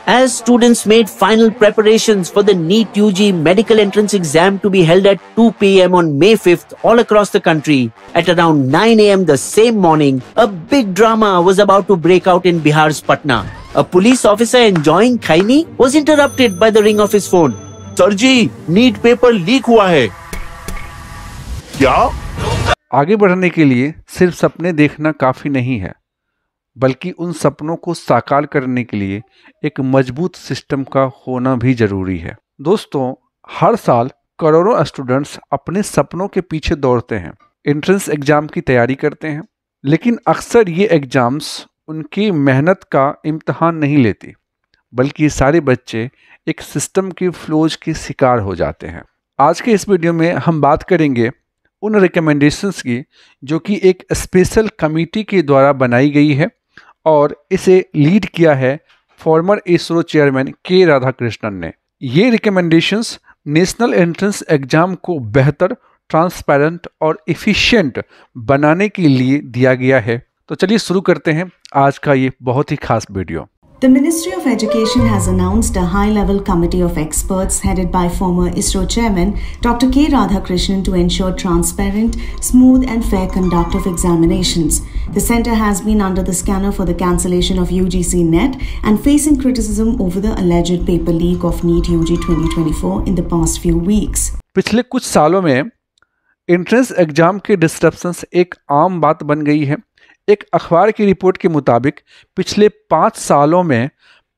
As students made final preparations for the NEET UG medical entrance exam to be held at 2 p.m. on May 5th all across the country, at around 9 a.m. the same morning, a big drama was about to break out in Bihar's Patna. A police officer enjoying khaini was interrupted by the ring of his phone. Sir ji, NEET paper leak हुआ है। क्या? आगे बढ़ने के लिए सिर्फ सपने देखना काफ़ी नहीं है, बल्कि उन सपनों को साकार करने के लिए एक मजबूत सिस्टम का होना भी ज़रूरी है। दोस्तों, हर साल करोड़ों स्टूडेंट्स अपने सपनों के पीछे दौड़ते हैं, एंट्रेंस एग्ज़ाम की तैयारी करते हैं, लेकिन अक्सर ये एग्ज़ाम्स उनकी मेहनत का इम्तहान नहीं लेती, बल्कि ये सारे बच्चे एक सिस्टम के फ्लोज के शिकार हो जाते हैं। आज के इस वीडियो में हम बात करेंगे उन रिकमेंडेशंस की जो कि एक स्पेशल कमेटी के द्वारा बनाई गई है और इसे लीड किया है फॉर्मर इसरो चेयरमैन के राधाकृष्णन ने। ये रिकमेंडेशंस नेशनल एंट्रेंस एग्जाम को बेहतर, ट्रांसपेरेंट और एफिशिएंट बनाने के लिए दिया गया है। तो चलिए शुरू करते हैं आज का ये बहुत ही खास video. The Ministry of Education has announced a high-level committee of experts headed by former ISRO chairman Dr. K. Radhakrishnan to ensure transparent, smooth and fair conduct of examinations. The centre has been under the scanner for the cancellation of UGC NET and facing criticism over the alleged paper leak of NEET UG 2024 in the past few weeks. पिछले कुछ सालों में entrance exam के disruptions एक आम बात बन गई है। एक अखबार की रिपोर्ट के मुताबिक पिछले 5 सालों में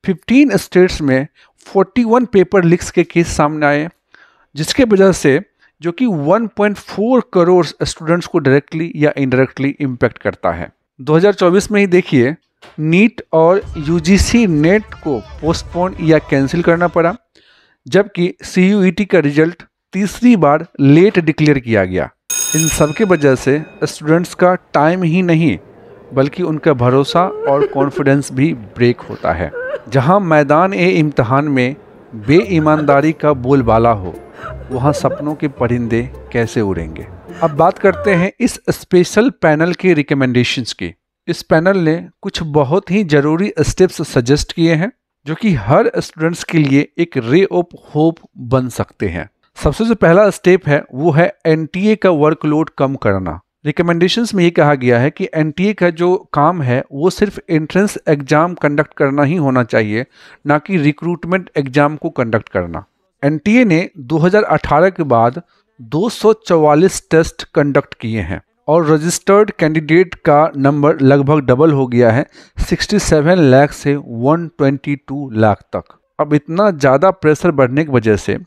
15 स्टेट्स में 41 पेपर लीक्स के केस सामने आए, जिसके वजह से जो कि 1.4 करोड़ स्टूडेंट्स को डायरेक्टली या इनडायरेक्टली इम्पैक्ट करता है। 2024 में ही देखिए, नीट और यूजीसी नेट को पोस्टपोन या कैंसिल करना पड़ा, जबकि CUET का रिजल्ट तीसरी बार लेट डिक्लेयर किया गया। इन सब के वजह से स्टूडेंट्स का टाइम ही नहीं बल्कि उनका भरोसा और कॉन्फिडेंस भी ब्रेक होता है। जहां मैदान इम्तिहान में बेईमानदारी का बोलबाला हो, वहां सपनों के परिंदे कैसे उड़ेंगे। अब बात करते हैं इस स्पेशल पैनल के रिकमेंडेशंस की। इस पैनल ने कुछ बहुत ही ज़रूरी स्टेप्स सजेस्ट किए हैं जो कि हर स्टूडेंट्स के लिए एक रे ऑफ होप बन सकते हैं। सबसे जो पहला स्टेप है वो है NTA का वर्कलोड कम करना। रिकमेंडेशंस में ये कहा गया है कि NTA का जो काम है वो सिर्फ एंट्रेंस एग्जाम कंडक्ट करना ही होना चाहिए, ना कि रिक्रूटमेंट एग्जाम को कंडक्ट करना। NTA ने 2018 के बाद 244 टेस्ट कंडक्ट किए हैं और रजिस्टर्ड कैंडिडेट का नंबर लगभग डबल हो गया है, 67 लाख से 122 लाख तक। अब इतना ज़्यादा प्रेशर बढ़ने की वजह से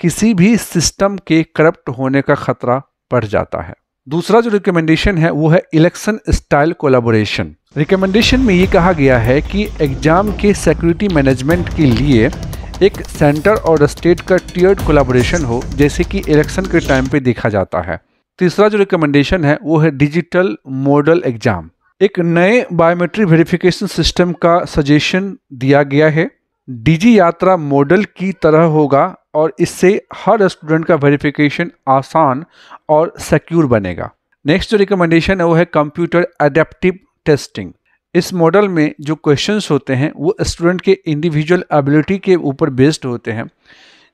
किसी भी सिस्टम के करप्ट होने का खतरा बढ़ जाता है। दूसरा जो रिकमेंडेशन है वो है इलेक्शन स्टाइल कोलैबोरेशन। रिकमेंडेशन में ये कहा गया है कि एग्जाम के सिक्योरिटी मैनेजमेंट के लिए एक सेंटर और स्टेट का टीयर्ड कोलैबोरेशन हो, जैसे कि इलेक्शन के टाइम पे देखा जाता है। तीसरा जो रिकमेंडेशन है वो है डिजिटल मॉडल एग्जाम। एक नए बायोमेट्रिक वेरिफिकेशन सिस्टम का सजेशन दिया गया है। डिजी यात्रा मॉडल की तरह होगा और इससे हर स्टूडेंट का वेरिफिकेशन आसान और सिक्योर बनेगा। नेक्स्ट जो रिकमेंडेशन है वो है कंप्यूटर एडेप्टिव टेस्टिंग। इस मॉडल में जो क्वेश्चंस होते हैं वो स्टूडेंट के इंडिविजुअल एबिलिटी के ऊपर बेस्ड होते हैं,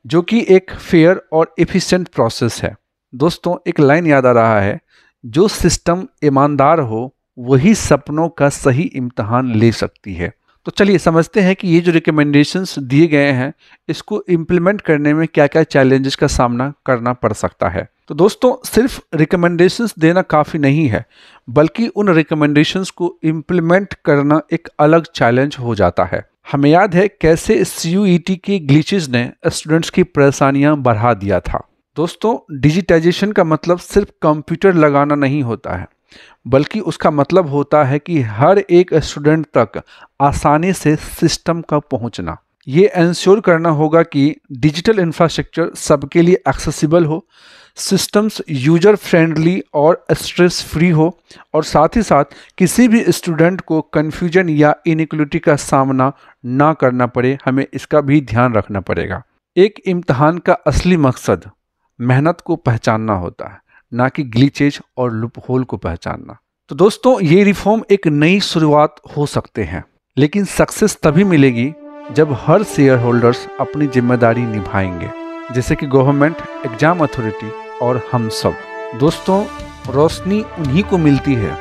जो कि एक फेयर और एफिशिएंट प्रोसेस है। दोस्तों, एक लाइन याद आ रहा है, जो सिस्टम ईमानदार हो वही सपनों का सही इम्तहान ले सकती है। तो चलिए समझते हैं कि ये जो रिकमेंडेशंस दिए गए हैं इसको इम्प्लीमेंट करने में क्या क्या चैलेंजेस का सामना करना पड़ सकता है। तो दोस्तों, सिर्फ रिकमेंडेशंस देना काफ़ी नहीं है, बल्कि उन रिकमेंडेशंस को इम्प्लीमेंट करना एक अलग चैलेंज हो जाता है। हमें याद है कैसे CUET के ग्लिचेस ने स्टूडेंट्स की परेशानियां बढ़ा दिया था। दोस्तों, डिजिटाइजेशन का मतलब सिर्फ कंप्यूटर लगाना नहीं होता है, बल्कि उसका मतलब होता है कि हर एक स्टूडेंट तक आसानी से सिस्टम का पहुंचना। ये इंश्योर करना होगा कि डिजिटल इंफ्रास्ट्रक्चर सबके लिए एक्सेसिबल हो, सिस्टम्स यूजर फ्रेंडली और स्ट्रेस फ्री हो, और साथ ही साथ किसी भी स्टूडेंट को कन्फ्यूजन या इनइक्वलिटी का सामना ना करना पड़े। हमें इसका भी ध्यान रखना पड़ेगा। एक इम्तहान का असली मकसद मेहनत को पहचानना होता है, ना कि ग्लिचेज और लूपहोल को पहचानना। तो दोस्तों, ये रिफॉर्म एक नई शुरुआत हो सकते हैं, लेकिन सक्सेस तभी मिलेगी जब हर शेयर होल्डर्स अपनी जिम्मेदारी निभाएंगे, जैसे कि गवर्नमेंट, एग्जाम अथॉरिटी और हम सब। दोस्तों, रोशनी उन्हीं को मिलती है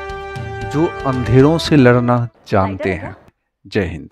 जो अंधेरों से लड़ना जानते हैं। जय हिंद।